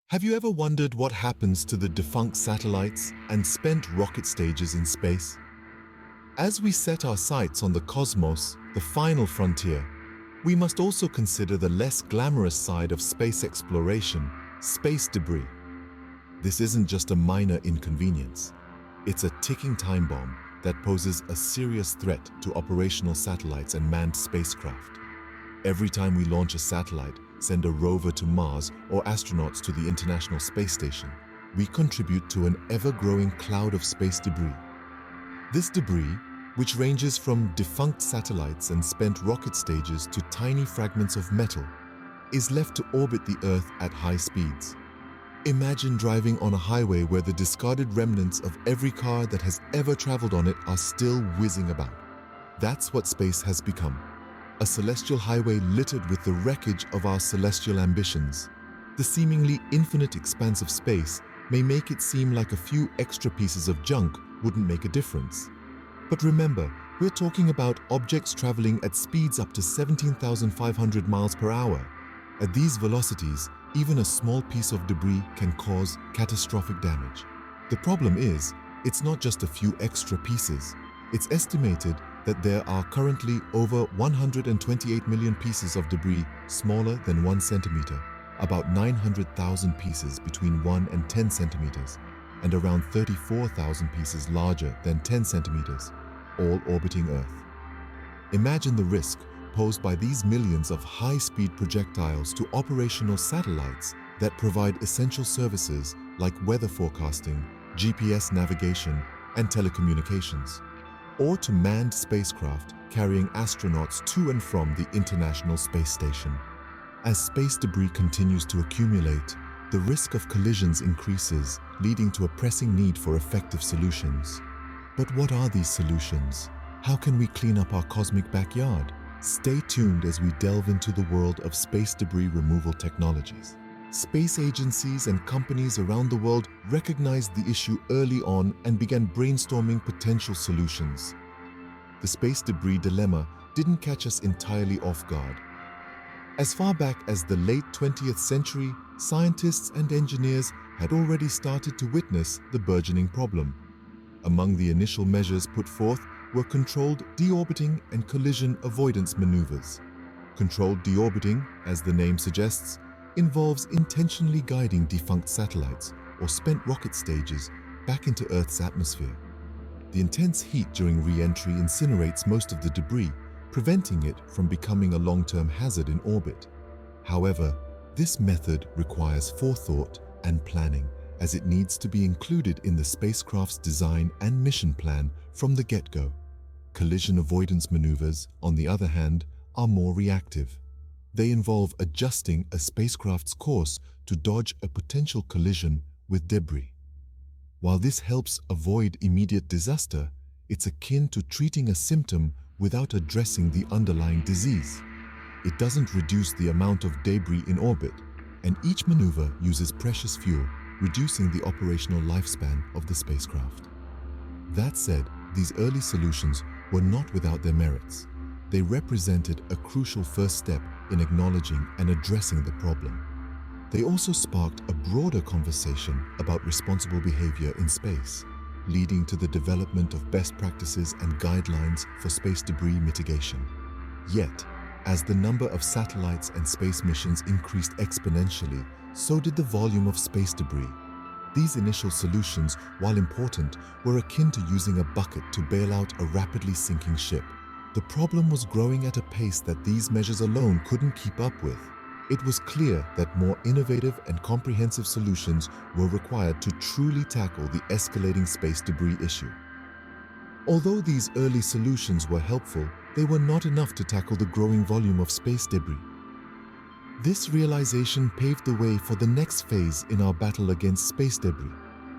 Have you ever wondered what happens to the defunct satellites and spent rocket stages in space? As we set our sights on the cosmos, the final frontier, we must also consider the less glamorous side of space exploration, space debris. This isn't just a minor inconvenience. It's a ticking time bomb that poses a serious threat to operational satellites and manned spacecraft. Every time we launch a satellite, send a rover to Mars, or astronauts to the International Space Station, we contribute to an ever-growing cloud of space debris. This debris, which ranges from defunct satellites and spent rocket stages to tiny fragments of metal, is left to orbit the Earth at high speeds. Imagine driving on a highway where the discarded remnants of every car that has ever traveled on it are still whizzing about. That's what space has become. A celestial highway littered with the wreckage of our celestial ambitions. The seemingly infinite expanse of space may make it seem like a few extra pieces of junk wouldn't make a difference. But remember, we're talking about objects traveling at speeds up to 17,500 miles per hour. At these velocities, even a small piece of debris can cause catastrophic damage. The problem is, it's not just a few extra pieces. It's estimated that there are currently over 128 million pieces of debris smaller than 1 centimeter, about 900,000 pieces between 1 and 10 centimeters, and around 34,000 pieces larger than 10 centimeters, all orbiting Earth. Imagine the risk posed by these millions of high-speed projectiles to operational satellites that provide essential services like weather forecasting, GPS navigation, and telecommunications, or to manned spacecraft carrying astronauts to and from the International Space Station. As space debris continues to accumulate, the risk of collisions increases, leading to a pressing need for effective solutions. But what are these solutions? How can we clean up our cosmic backyard? Stay tuned as we delve into the world of space debris removal technologies. Space agencies and companies around the world recognized the issue early on and began brainstorming potential solutions. The space debris dilemma didn't catch us entirely off guard. As far back as the late 20th century, scientists and engineers had already started to witness the burgeoning problem. Among the initial measures put forth were controlled deorbiting and collision avoidance maneuvers. Controlled deorbiting, as the name suggests, involves intentionally guiding defunct satellites or spent rocket stages back into Earth's atmosphere. The intense heat during re-entry incinerates most of the debris, preventing it from becoming a long-term hazard in orbit. However, this method requires forethought and planning, as it needs to be included in the spacecraft's design and mission plan from the get-go. Collision avoidance maneuvers, on the other hand, are more reactive. They involve adjusting a spacecraft's course to dodge a potential collision with debris. While this helps avoid immediate disaster, it's akin to treating a symptom without addressing the underlying disease. It doesn't reduce the amount of debris in orbit, and each maneuver uses precious fuel, reducing the operational lifespan of the spacecraft. That said, these early solutions were not without their merits. They represented a crucial first step in acknowledging and addressing the problem. They also sparked a broader conversation about responsible behavior in space, leading to the development of best practices and guidelines for space debris mitigation. Yet, as the number of satellites and space missions increased exponentially, so did the volume of space debris. These initial solutions, while important, were akin to using a bucket to bail out a rapidly sinking ship. The problem was growing at a pace that these measures alone couldn't keep up with. It was clear that more innovative and comprehensive solutions were required to truly tackle the escalating space debris issue. Although these early solutions were helpful, they were not enough to tackle the growing volume of space debris. This realization paved the way for the next phase in our battle against space debris,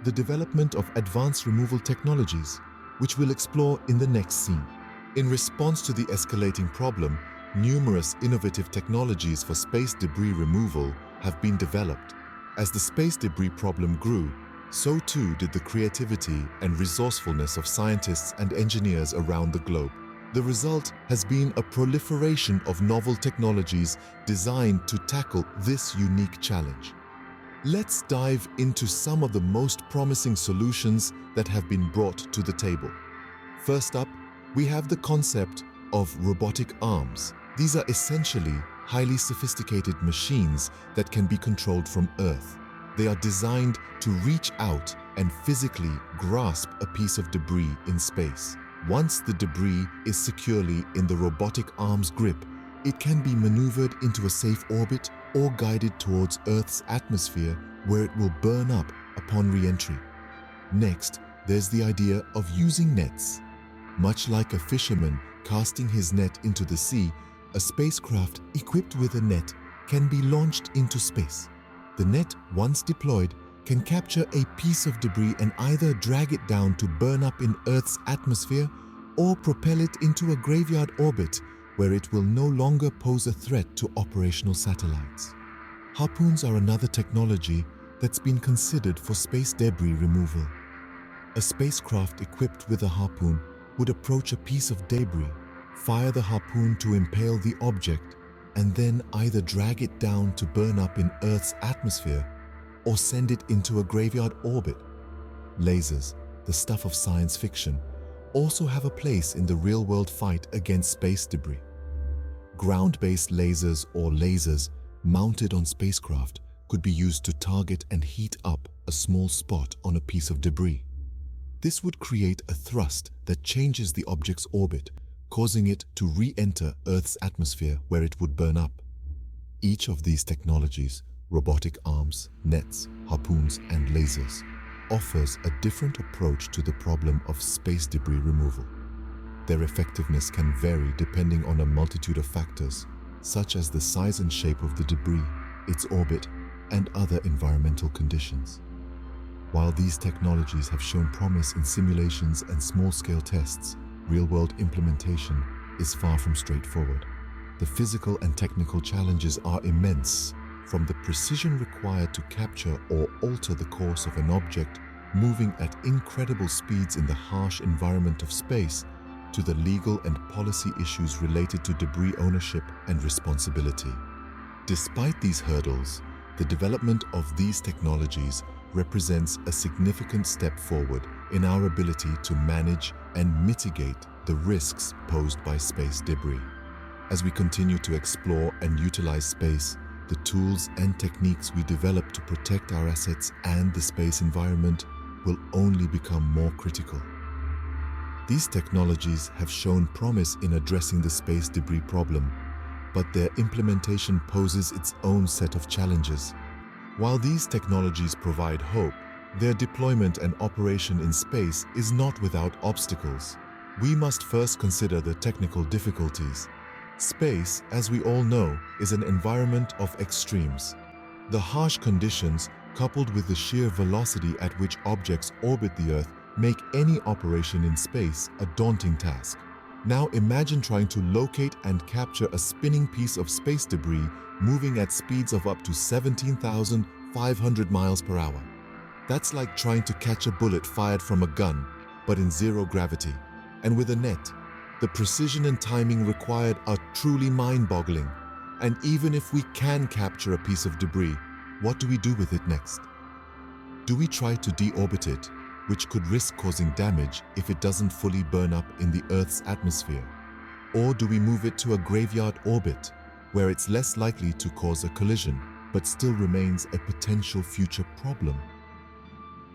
the development of advanced removal technologies, which we'll explore in the next scene. In response to the escalating problem, numerous innovative technologies for space debris removal have been developed. As the space debris problem grew, so too did the creativity and resourcefulness of scientists and engineers around the globe. The result has been a proliferation of novel technologies designed to tackle this unique challenge. Let's dive into some of the most promising solutions that have been brought to the table. First up, we have the concept of robotic arms. These are essentially highly sophisticated machines that can be controlled from Earth. They are designed to reach out and physically grasp a piece of debris in space. Once the debris is securely in the robotic arm's grip, it can be maneuvered into a safe orbit or guided towards Earth's atmosphere where it will burn up upon re-entry. Next, there's the idea of using nets. Much like a fisherman casting his net into the sea, a spacecraft equipped with a net can be launched into space. The net, once deployed, can capture a piece of debris and either drag it down to burn up in Earth's atmosphere or propel it into a graveyard orbit where it will no longer pose a threat to operational satellites. Harpoons are another technology that's been considered for space debris removal. A spacecraft equipped with a harpoon would approach a piece of debris, fire the harpoon to impale the object, and then either drag it down to burn up in Earth's atmosphere or send it into a graveyard orbit. Lasers, the stuff of science fiction, also have a place in the real-world fight against space debris. Ground-based lasers or lasers mounted on spacecraft could be used to target and heat up a small spot on a piece of debris. This would create a thrust that changes the object's orbit, causing it to re-enter Earth's atmosphere where it would burn up. Each of these technologies, robotic arms, nets, harpoons, and lasers, offers a different approach to the problem of space debris removal. Their effectiveness can vary depending on a multitude of factors, such as the size and shape of the debris, its orbit, and other environmental conditions. While these technologies have shown promise in simulations and small-scale tests, real-world implementation is far from straightforward. The physical and technical challenges are immense, from the precision required to capture or alter the course of an object moving at incredible speeds in the harsh environment of space, to the legal and policy issues related to debris ownership and responsibility. Despite these hurdles, the development of these technologies represents a significant step forward in our ability to manage and mitigate the risks posed by space debris. As we continue to explore and utilize space, the tools and techniques we develop to protect our assets and the space environment will only become more critical. These technologies have shown promise in addressing the space debris problem, but their implementation poses its own set of challenges. While these technologies provide hope, their deployment and operation in space is not without obstacles. We must first consider the technical difficulties. Space, as we all know, is an environment of extremes. The harsh conditions, coupled with the sheer velocity at which objects orbit the Earth, make any operation in space a daunting task. Now imagine trying to locate and capture a spinning piece of space debris moving at speeds of up to 17,500 miles per hour. That's like trying to catch a bullet fired from a gun, but in zero gravity. And with a net, the precision and timing required are truly mind-boggling. And even if we can capture a piece of debris, what do we do with it next? Do we try to deorbit it, which could risk causing damage if it doesn't fully burn up in the Earth's atmosphere? Or do we move it to a graveyard orbit, where it's less likely to cause a collision, but still remains a potential future problem?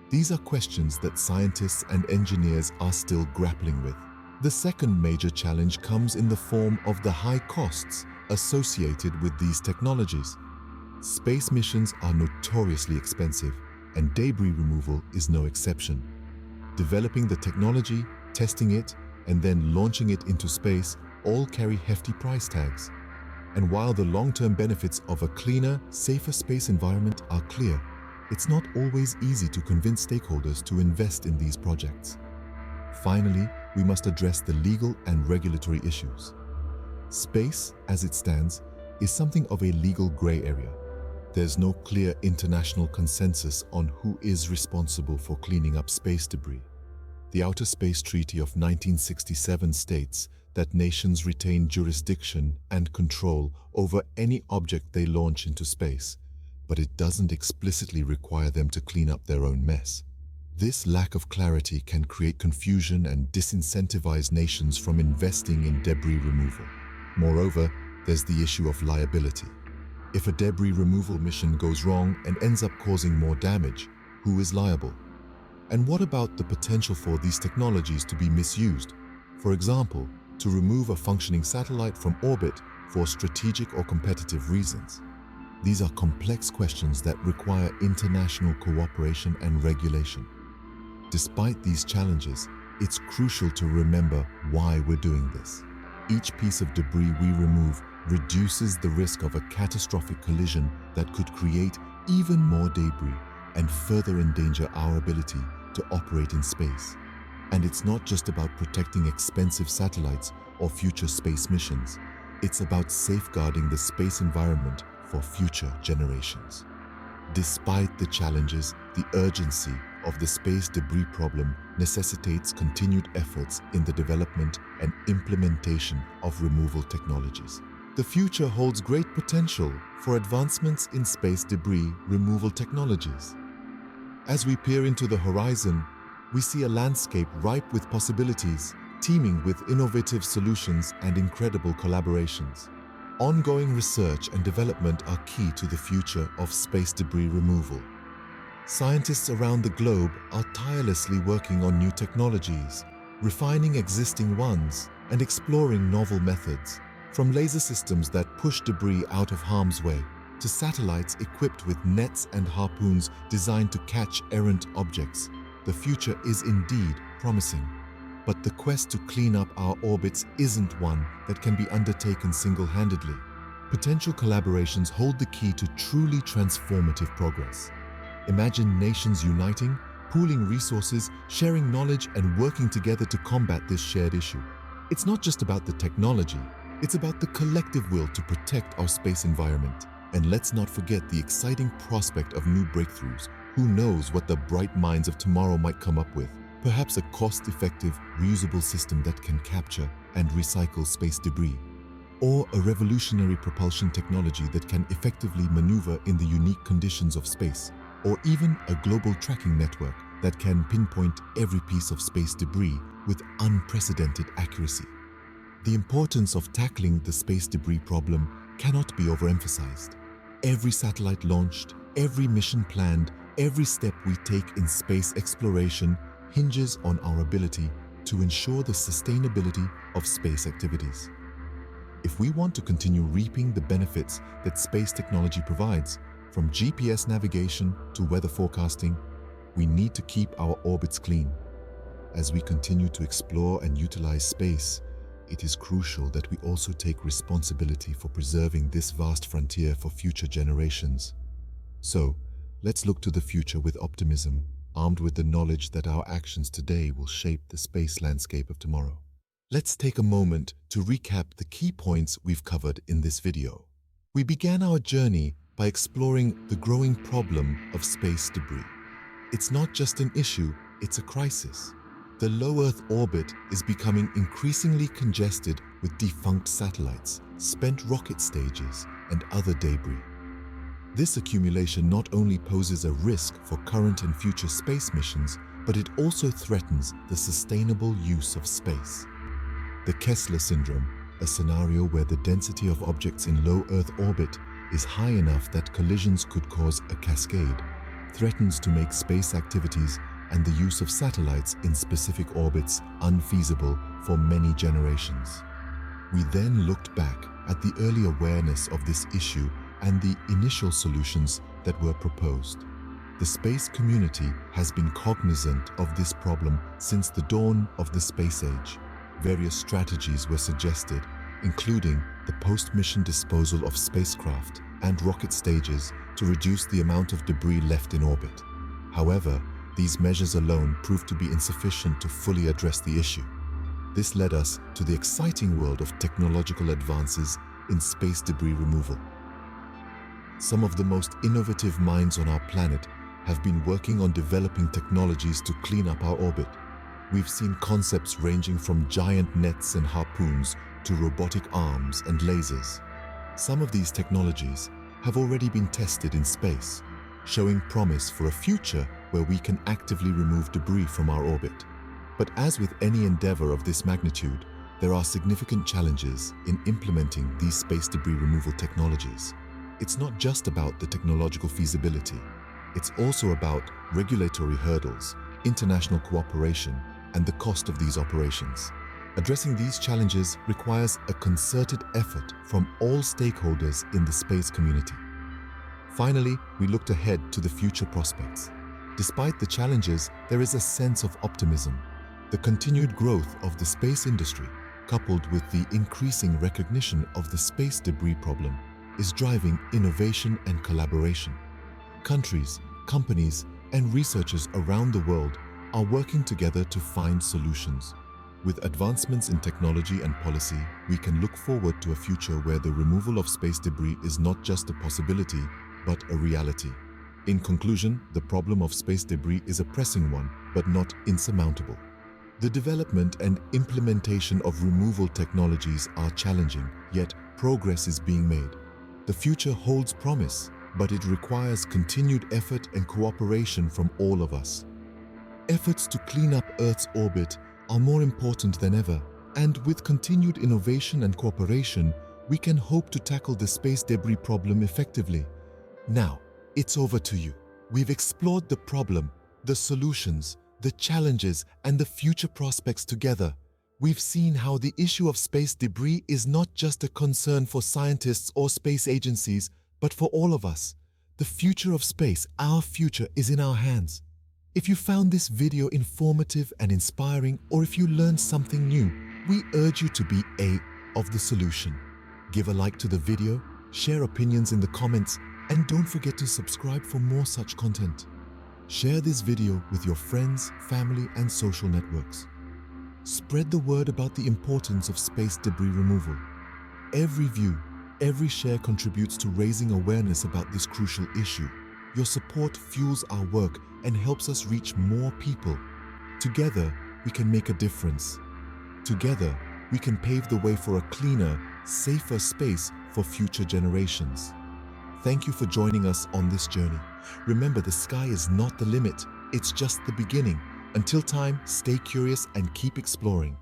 These are questions that scientists and engineers are still grappling with. The second major challenge comes in the form of the high costs associated with these technologies. Space missions are notoriously expensive, and debris removal is no exception. Developing the technology, testing it, and then launching it into space all carry hefty price tags. And while the long-term benefits of a cleaner, safer space environment are clear, it's not always easy to convince stakeholders to invest in these projects. Finally, we must address the legal and regulatory issues. Space, as it stands, is something of a legal gray area. There's no clear international consensus on who is responsible for cleaning up space debris. The Outer Space Treaty of 1967 states that nations retain jurisdiction and control over any object they launch into space, but it doesn't explicitly require them to clean up their own mess. This lack of clarity can create confusion and disincentivize nations from investing in debris removal. Moreover, there's the issue of liability. If a debris removal mission goes wrong and ends up causing more damage, who is liable? And what about the potential for these technologies to be misused? For example, to remove a functioning satellite from orbit for strategic or competitive reasons. These are complex questions that require international cooperation and regulation. Despite these challenges, it's crucial to remember why we're doing this. Each piece of debris we remove reduces the risk of a catastrophic collision that could create even more debris and further endanger our ability to operate in space. And it's not just about protecting expensive satellites or future space missions. It's about safeguarding the space environment for future generations. Despite the challenges, the urgency of the space debris problem necessitates continued efforts in the development and implementation of removal technologies. The future holds great potential for advancements in space debris removal technologies. As we peer into the horizon, we see a landscape ripe with possibilities, teeming with innovative solutions and incredible collaborations. Ongoing research and development are key to the future of space debris removal. Scientists around the globe are tirelessly working on new technologies, refining existing ones, and exploring novel methods. From laser systems that push debris out of harm's way, to satellites equipped with nets and harpoons designed to catch errant objects, the future is indeed promising. But the quest to clean up our orbits isn't one that can be undertaken single-handedly. Potential collaborations hold the key to truly transformative progress. Imagine nations uniting, pooling resources, sharing knowledge, and working together to combat this shared issue. It's not just about the technology, it's about the collective will to protect our space environment. And let's not forget the exciting prospect of new breakthroughs. Who knows what the bright minds of tomorrow might come up with? Perhaps a cost-effective, reusable system that can capture and recycle space debris, or a revolutionary propulsion technology that can effectively maneuver in the unique conditions of space, or even a global tracking network that can pinpoint every piece of space debris with unprecedented accuracy. The importance of tackling the space debris problem cannot be overemphasized. Every satellite launched, every mission planned, every step we take in space exploration hinges on our ability to ensure the sustainability of space activities. If we want to continue reaping the benefits that space technology provides, from GPS navigation to weather forecasting, we need to keep our orbits clean. As we continue to explore and utilize space, it is crucial that we also take responsibility for preserving this vast frontier for future generations. So, let's look to the future with optimism, armed with the knowledge that our actions today will shape the space landscape of tomorrow. Let's take a moment to recap the key points we've covered in this video. We began our journey by exploring the growing problem of space debris. It's not just an issue, it's a crisis. The low Earth orbit is becoming increasingly congested with defunct satellites, spent rocket stages, and other debris. This accumulation not only poses a risk for current and future space missions, but it also threatens the sustainable use of space. The Kessler syndrome, a scenario where the density of objects in low Earth orbit is high enough that collisions could cause a cascade, threatens to make space activities and the use of satellites in specific orbits unfeasible for many generations. We then looked back at the early awareness of this issue and the initial solutions that were proposed. The space community has been cognizant of this problem since the dawn of the space age. Various strategies were suggested, including the post-mission disposal of spacecraft and rocket stages to reduce the amount of debris left in orbit. However, these measures alone proved to be insufficient to fully address the issue. This led us to the exciting world of technological advances in space debris removal. Some of the most innovative minds on our planet have been working on developing technologies to clean up our orbit. We've seen concepts ranging from giant nets and harpoons to robotic arms and lasers. Some of these technologies, have already been tested in space, showing promise for a future where we can actively remove debris from our orbit. But as with any endeavor of this magnitude, there are significant challenges in implementing these space debris removal technologies. It's not just about the technological feasibility. It's also about regulatory hurdles, international cooperation, and the cost of these operations. Addressing these challenges requires a concerted effort from all stakeholders in the space community. Finally, we looked ahead to the future prospects. Despite the challenges, there is a sense of optimism. The continued growth of the space industry, coupled with the increasing recognition of the space debris problem, is driving innovation and collaboration. Countries, companies, and researchers around the world are working together to find solutions. With advancements in technology and policy, we can look forward to a future where the removal of space debris is not just a possibility, but a reality. In conclusion, the problem of space debris is a pressing one, but not insurmountable. The development and implementation of removal technologies are challenging, yet progress is being made. The future holds promise, but it requires continued effort and cooperation from all of us. Efforts to clean up Earth's orbit are more important than ever, and with continued innovation and cooperation, we can hope to tackle the space debris problem effectively. Now, it's over to you. We've explored the problem, the solutions, the challenges, and the future prospects together. We've seen how the issue of space debris is not just a concern for scientists or space agencies, but for all of us. The future of space, our future, is in our hands. If you found this video informative and inspiring, or if you learned something new, we urge you to be of the solution. Give a like to the video, share opinions in the comments, and don't forget to subscribe for more such content. Share this video with your friends, family, and social networks. Spread the word about the importance of space debris removal. Every view, every share contributes to raising awareness about this crucial issue. Your support fuels our work and helps us reach more people. Together, we can make a difference. Together, we can pave the way for a cleaner, safer space for future generations. Thank you for joining us on this journey. Remember, the sky is not the limit, it's just the beginning. Until time, stay curious and keep exploring.